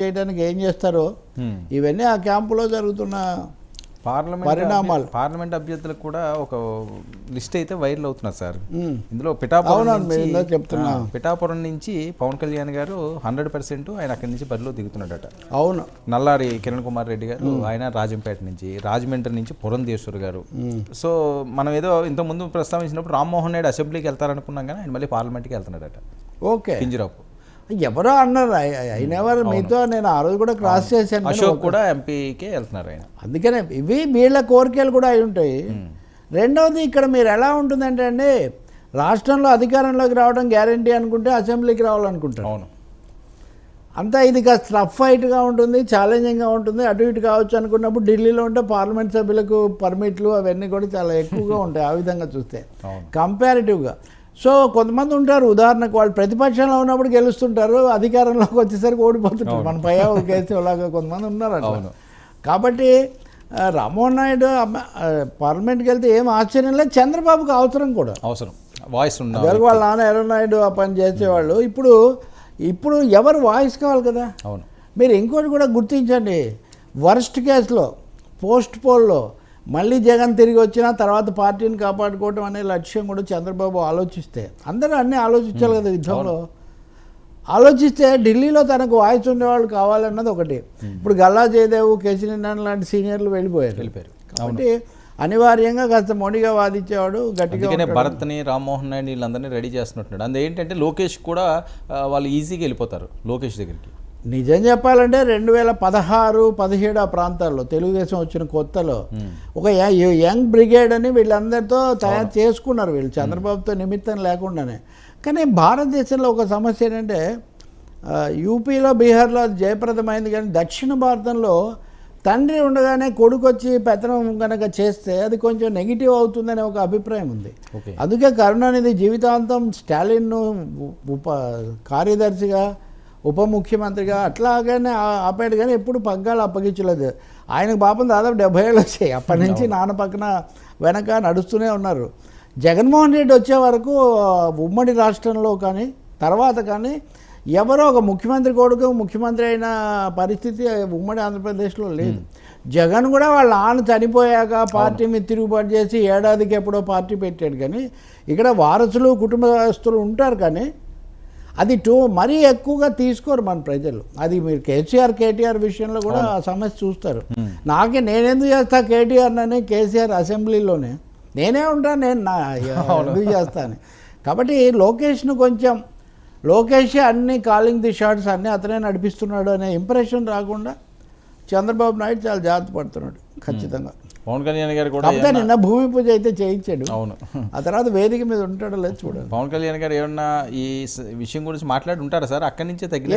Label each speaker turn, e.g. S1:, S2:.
S1: చేయడానికి ఏం చేస్తారో ఇవన్నీ ఆ క్యాంపులో జరుగుతున్న పరిణామాలు.
S2: పార్లమెంట్ అభ్యర్థులకు కూడా ఒక లిస్ట్ అయితే వైరల్ అవుతున్నారు సార్. ఇందులో పిఠాపురం నుంచి పవన్ కళ్యాణ్ గారు 100% ఆయన అక్కడి నుంచి బరిలో దిగుతున్నాడట.
S1: అవును.
S2: నల్లారి కిరణ్ కుమార్ రెడ్డి గారు ఆయన రాజంపేట నుంచి, రాజమండ్రి నుంచి పురంధేశ్వర్ గారు. సో మనం ఏదో ఇంతకుముందు ప్రస్తావించినప్పుడు రామ్మోహన్ నాయుడు అసెంబ్లీకి వెళ్తారనుకున్నాం కానీ ఆయన మళ్ళీ పార్లమెంట్కి వెళ్తున్నాడట.
S1: ఓకే,
S2: కింజరాపు
S1: ఎవరో అన్నారు అయిన ఎవరు మీతో నేను ఆ రోజు కూడా క్రాస్ చేశాను.
S2: అశోక్ కూడా ఎంపీకే వెళ్తున్నారు ఆయన.
S1: అందుకనే ఇవి వీళ్ళ కోరికలు కూడా అయి ఉంటాయి. రెండవది ఇక్కడ మీరు ఎలా ఉంటుందంటే అండి, రాష్ట్రంలో అధికారంలోకి రావడం గ్యారంటీ అనుకుంటే అసెంబ్లీకి రావాలనుకుంటారు.
S2: అవును.
S1: అంతా ఇది కాస్త రఫ్ ఫైట్గా ఉంటుంది, ఛాలెంజింగ్గా ఉంటుంది. అటు ఇటు కావచ్చు అనుకున్నప్పుడు ఢిల్లీలో ఉంటే పార్లమెంట్ సభ్యులకు పర్మిట్లు అవన్నీ కూడా చాలా ఎక్కువగా ఉంటాయి ఆ విధంగా చూస్తే కంపారిటివ్గా. సో కొంతమంది ఉంటారు, ఉదాహరణకు వాళ్ళు ప్రతిపక్షంలో ఉన్నప్పుడు గెలుస్తుంటారు, అధికారంలోకి వచ్చేసరికి ఓడిపోతుంటారు. మన పై కేసులాగా కొంతమంది ఉన్నారు అట్లా. కాబట్టి రామ్మోహన్ నాయుడు పార్లమెంట్కి వెళ్తే ఏం ఆశ్చర్యం లేదు. చంద్రబాబుకి అవసరం కూడా
S2: అవసరం, వాయిస్
S1: ఉండాలి. వాళ్ళ నాన్న ఎర్రనాయుడు ఆ పని చేసేవాళ్ళు. ఇప్పుడు ఎవరు వాయిస్ కావాలి కదా.
S2: అవును.
S1: మీరు ఇంకోటి కూడా గుర్తించండి, వర్స్ట్ కేసులో పోస్ట్ పోల్లో మళ్ళీ జగన్ తిరిగి వచ్చిన తర్వాత పార్టీని కాపాడుకోవడం అనే లక్ష్యం కూడా చంద్రబాబు ఆలోచిస్తే, అందరూ అన్నీ ఆలోచించాలి కదా యుద్ధంలో. ఆలోచిస్తే ఢిల్లీలో తనకు వాయిస్ ఉండేవాళ్ళు కావాలన్నది ఒకటి. ఇప్పుడు గల్లా జయదేవ్, కేసీఆర్ లాంటి సీనియర్లు వెళ్ళిపోయారు. కాబట్టి అనివార్యంగా కాస్త మోడీగా వాదించేవాడు గట్టిగా.
S2: భరత్ని, రామ్మోహన్ నాయుడు వీళ్ళందరినీ రెడీ చేస్తున్నట్టున్నాడు. అందులో ఏంటంటే లోకేష్ కూడా వాళ్ళు ఈజీగా వెళ్ళిపోతారు లోకేష్ దగ్గరికి.
S1: నిజం చెప్పాలంటే 2016-17 ఆ ప్రాంతాల్లో తెలుగుదేశం వచ్చిన కొత్తలో ఒక యంగ్ బ్రిగేడ్ అని వీళ్ళందరితో తయారు చేసుకున్నారు వీళ్ళు, చంద్రబాబుతో నిమిత్తం లేకుండానే. కానీ భారతదేశంలో ఒక సమస్య ఏంటంటే, యూపీలో, బీహార్లో అది జయప్రదమైంది, కానీ దక్షిణ భారతంలో తండ్రి ఉండగానే కొడుకు వచ్చి పెత్తనం కనుక చేస్తే అది కొంచెం నెగిటివ్ అవుతుందనే ఒక అభిప్రాయం ఉంది. అందుకే కరుణానిధి జీవితాంతం స్టాలిన్ను కార్యదర్శిగా, ఉప ముఖ్యమంత్రిగా అట్లాగానే ఆపాడు, కానీ ఎప్పుడు పగ్గాలు అప్పగించలేదు. ఆయనకు పాపం దాదాపు 70 ఏళ్ళు వచ్చాయి. అప్పటి నుంచి నాన్న పక్కన వెనక నడుస్తూనే ఉన్నారు. జగన్మోహన్ రెడ్డి వచ్చే వరకు ఉమ్మడి రాష్ట్రంలో కానీ తర్వాత కానీ ఎవరో ఒక ముఖ్యమంత్రి కొడుకు ముఖ్యమంత్రి అయిన పరిస్థితి ఉమ్మడి ఆంధ్రప్రదేశ్లో లేదు. జగన్ కూడా వాళ్ళ నాన్న చనిపోయాక పార్టీ మీద తిరుగుబాటు చేసి ఏడాదికి ఎప్పుడో పార్టీ పెట్టాడు. కానీ ఇక్కడ వారసులు, కుటుంబస్తులు ఉంటారు, కానీ అది మరీ ఎక్కువగా తీసుకోరు మన ప్రజలు. అది మీరు కేటీఆర్ విషయంలో కూడా ఆ సమస్య చూస్తారు. నేనెందుకు చేస్తా కేటీఆర్ అని, కేసీఆర్ అసెంబ్లీలోనే నేనే ఉంటాను, ఎందుకు చేస్తాను. కాబట్టి లోకేష్ అన్ని కాలింగ్ ది షాట్స్ అన్నీ అతనే నడిపిస్తున్నాడు అనే ఇంప్రెషన్ రాకుండా చంద్రబాబు నాయుడు చాలా జాగ్రత్త పడుతున్నాడు ఖచ్చితంగా.
S2: పవన్ కళ్యాణ్ గారు కూడా
S1: నిన్న భూమి పూజ అయితే చేయించాడు. అవును. ఆ తర్వాత వేదిక మీద ఉంటాడో లేదు చూడాలి.
S2: పవన్ కళ్యాణ్ గారు ఏమన్నా ఈ విషయం గురించి మాట్లాడి ఉంటారా సార్? అక్కడి నుంచే తగ్గి